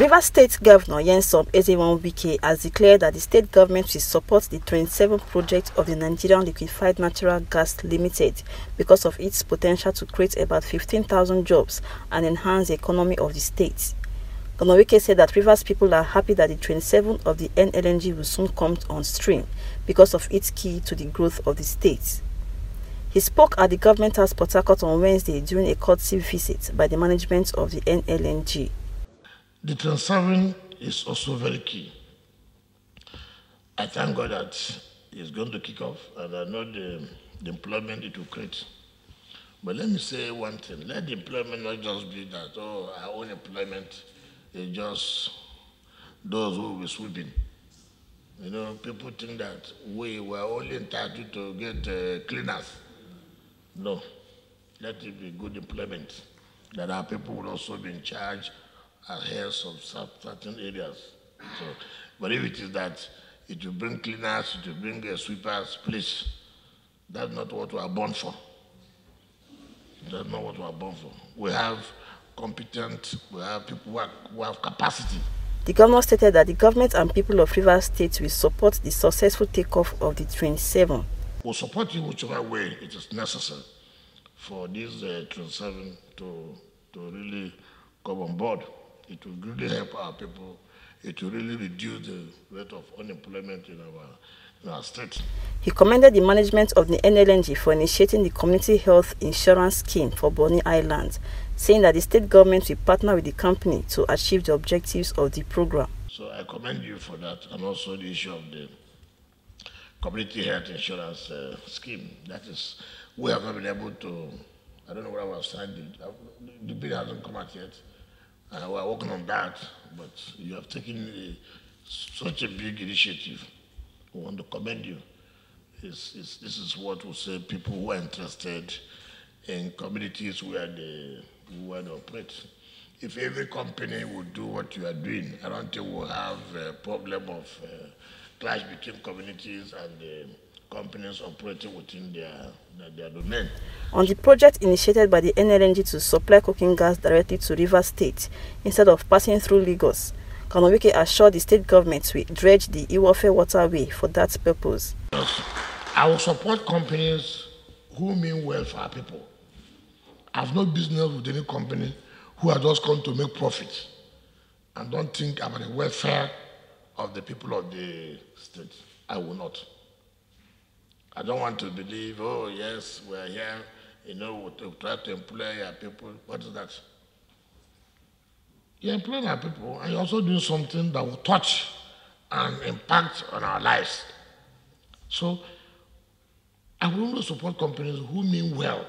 Rivers State Governor Nyesom Ezewan Wike has declared that the state government will support the 27 project of the Nigerian Liquefied Natural Gas Limited because of its potential to create about 15,000 jobs and enhance the economy of the state. Governor Wike said that Rivers people are happy that the 27 of the NLNG will soon come on stream because of its key to the growth of the state. He spoke at the Government House Port Harcourt on Wednesday during a courtesy visit by the management of the NLNG. The 27 is also very key. I thank God that it's going to kick off, and I know the employment it will create. But let me say one thing, let the employment not just be that, oh, our own employment is just those who will be sweeping. You know, people think that we were only entitled to get cleaners. No, let it be good employment, that our people will also be in charge as heads of certain areas. So, but if it is that it will bring cleaners, it will bring sweepers, please, that's not what we are born for. That's not what we are born for. We have competent, we have people who have capacity. The governor stated that the government and people of Rivers State will support the successful takeoff of the 27. We'll support you whichever way it is necessary for this 27 to really come on board. It will really help our people. It will really reduce the rate of unemployment in our state. He commended the management of the NLNG for initiating the community health insurance scheme for Bonny Island, saying that the state government will partner with the company to achieve the objectives of the program. So I commend you for that, and also the issue of the community health insurance scheme. That is, we have not been able to, I don't know what I was saying, the bill hasn't come out yet. We are working on that, but you have taken such a big initiative. We want to commend you. This is what we say people who are interested in communities where they operate. If every company would do what you are doing, I don't think we'll have a problem of clash between communities and companies operating within their domain. On the project initiated by the NLNG to supply cooking gas directly to Rivers State instead of passing through Lagos, Governor Wike assured the state government will dredge the Iwofe waterway for that purpose. I will support companies who mean well for our people. I have no business with any company who has just come to make profit and don't think about the welfare of the people of the state. I will not. I don't want to believe, oh yes, we're here, you know, to try to employ our people. What is that? You're employing our people, and you're also doing something that will touch and impact on our lives. So I will only support companies who mean well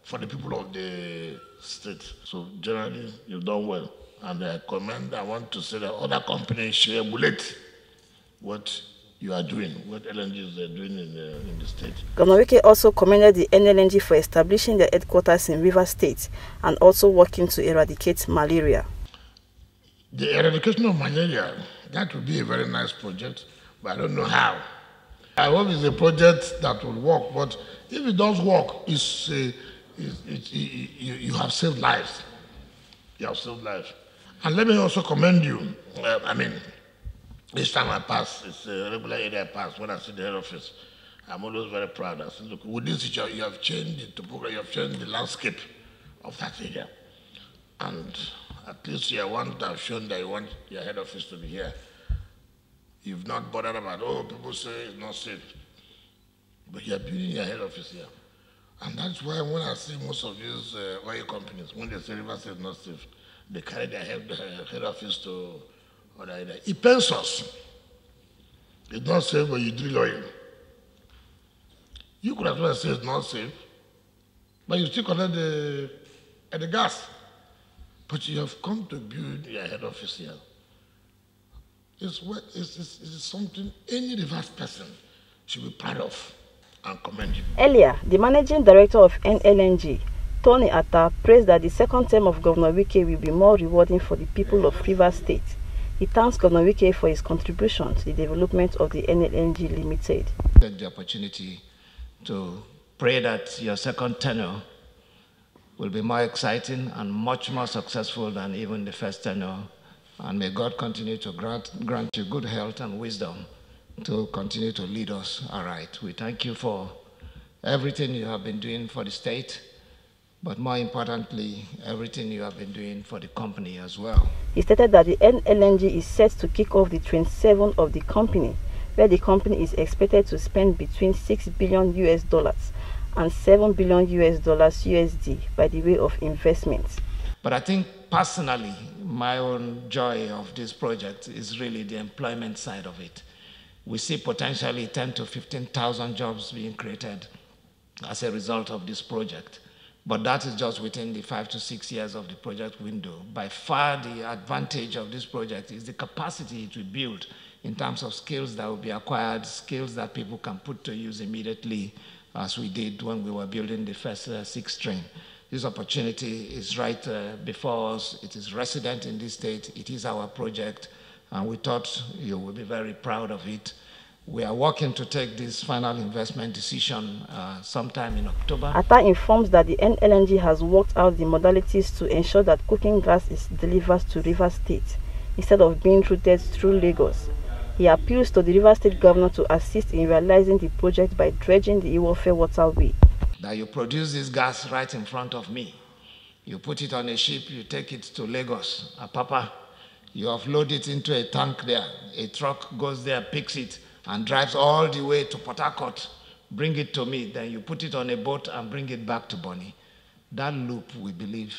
for the people of the state. So generally, you've done well. And I want to say that other companies should emulate what you are doing, what LNG is doing in the state. Governor Wike also commended the NLNG for establishing their headquarters in Rivers State and also working to eradicate malaria. The eradication of malaria, that would be a very nice project, but I don't know how. I hope it's a project that will work, but if it does work, you have saved lives. You have saved lives. And let me also commend you. Each time I pass, it's a regular area I pass, when I see the head office, I'm always very proud. I say, look, with this teacher, you have changed the topography, you have changed the landscape of that area. And at least you want to have shown that you want your head office to be here. You've not bothered about, oh, people say it's not safe. But you're building your head office here. And that's why when I see most of these oil companies, when they say Rivers is not safe, they carry their head office to other area. It pains us. It's not safe, but you drill oil. You could as well say it's not safe, but you still collect the gas. But you have come to build your head office here. It's something any Rivers person should be proud of and commend you. Earlier, the managing director of NLNG, Tony Atta, praised that the second term of Governor Wike will be more rewarding for the people of Rivers State. He thanks Governor Wike for his contribution to the development of the NLNG Limited. Take the opportunity to pray that your second tenure will be more exciting and much more successful than even the first tenure And may God continue to grant you good health and wisdom to continue to lead us aright. We thank you for everything you have been doing for the state, but more importantly, everything you have been doing for the company as well. He stated that the NLNG is set to kick off the Train 7 of the company, where the company is expected to spend between $6 billion and $7 billion USD by the way of investments. But I think personally, my own joy of this project is really the employment side of it. We see potentially 10 to 15,000 jobs being created as a result of this project. But that is just within the 5 to 6 years of the project window. By far, the advantage of this project is the capacity it will build in terms of skills that will be acquired, skills that people can put to use immediately, as we did when we were building the first 6 train. This opportunity is right before us. It is resident in this state. It is our project, and we thought you would be very proud of it. We are working to take this final investment decision sometime in October. ATA informs that the NLNG has worked out the modalities to ensure that cooking gas is delivered to Rivers State instead of being routed through Lagos. He appeals to the Rivers State governor to assist in realizing the project by dredging the Iwofe waterway. That you produce this gas right in front of me. You put it on a ship, you take it to Lagos, Apapa. You offload it into a tank there. A truck goes there, picks it, and drives all the way to Port Harcourt, bring it to me. Then you put it on a boat and bring it back to Bonny. That loop, we believe,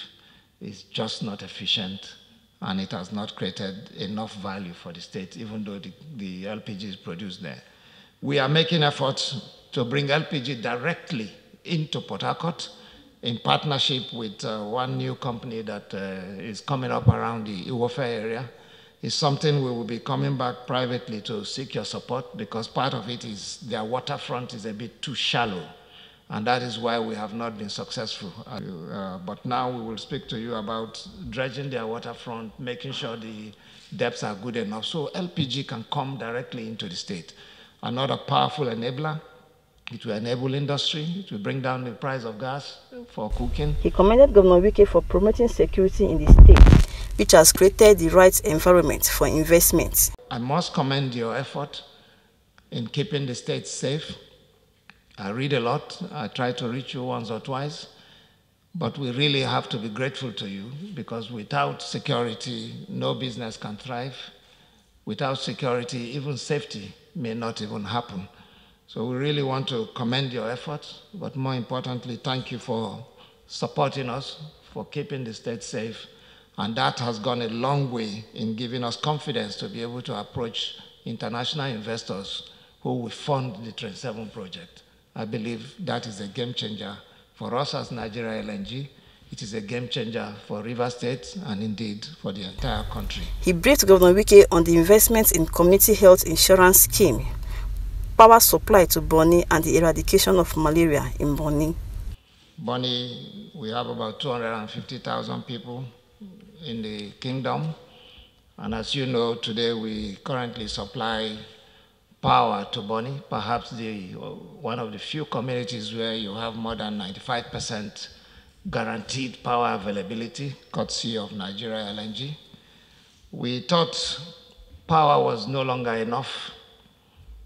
is just not efficient, and it has not created enough value for the state, even though the LPG is produced there. We are making efforts to bring LPG directly into Port Harcourt in partnership with one new company that is coming up around the Iwofe area. It's something we will be coming back privately to seek your support, because part of it is their waterfront is a bit too shallow, and that is why we have not been successful. But now we will speak to you about dredging their waterfront, making sure the depths are good enough so LPG can come directly into the state. Another powerful enabler. It will enable industry, it will bring down the price of gas for cooking. He commended Governor Wike for promoting security in the state, which has created the right environment for investment. I must commend your effort in keeping the state safe. I read a lot. I try to reach you once or twice. But we really have to be grateful to you, because without security, no business can thrive. Without security, even safety may not even happen. So we really want to commend your efforts, but more importantly, thank you for supporting us, for keeping the state safe. And that has gone a long way in giving us confidence to be able to approach international investors who will fund the Train 7 project. I believe that is a game changer for us as Nigeria LNG. It is a game changer for Rivers State and indeed for the entire country. He briefed Governor Wike on the investments in community health insurance scheme, power supply to Bonny, and the eradication of malaria in Bonny. Bonny, we have about 250,000 people in the kingdom. And as you know, today we currently supply power to Bonny, perhaps one of the few communities where you have more than 95% guaranteed power availability, courtesy of Nigeria LNG. We thought power was no longer enough,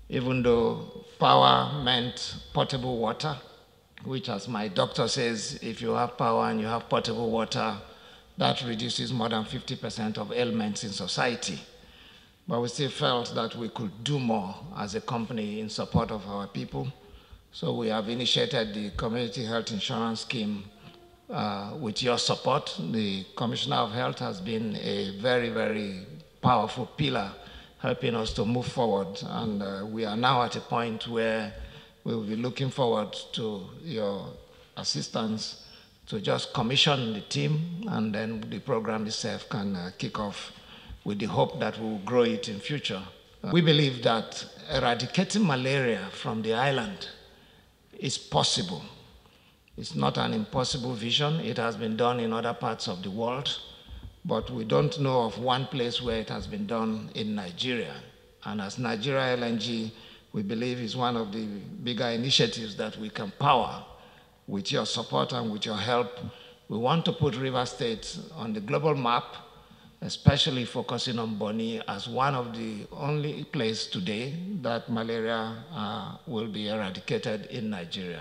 even though power meant potable water, which, as my doctor says, if you have power and you have potable water, that reduces more than 50% of ailments in society. But we still felt that we could do more as a company in support of our people. So we have initiated the Community Health Insurance Scheme with your support. The Commissioner of Health has been a very, very powerful pillar helping us to move forward. And we are now at a point where we will be looking forward to your assistance to just commission the team, and then the program itself can kick off with the hope that we will grow it in future. We believe that eradicating malaria from the island is possible. It's not an impossible vision. It has been done in other parts of the world, but we don't know of one place where it has been done in Nigeria. And as Nigeria LNG, we believe is one of the bigger initiatives that we can power with your support and with your help. We want to put Rivers State on the global map especially focusing on Bonny as one of the only places today that malaria will be eradicated in Nigeria.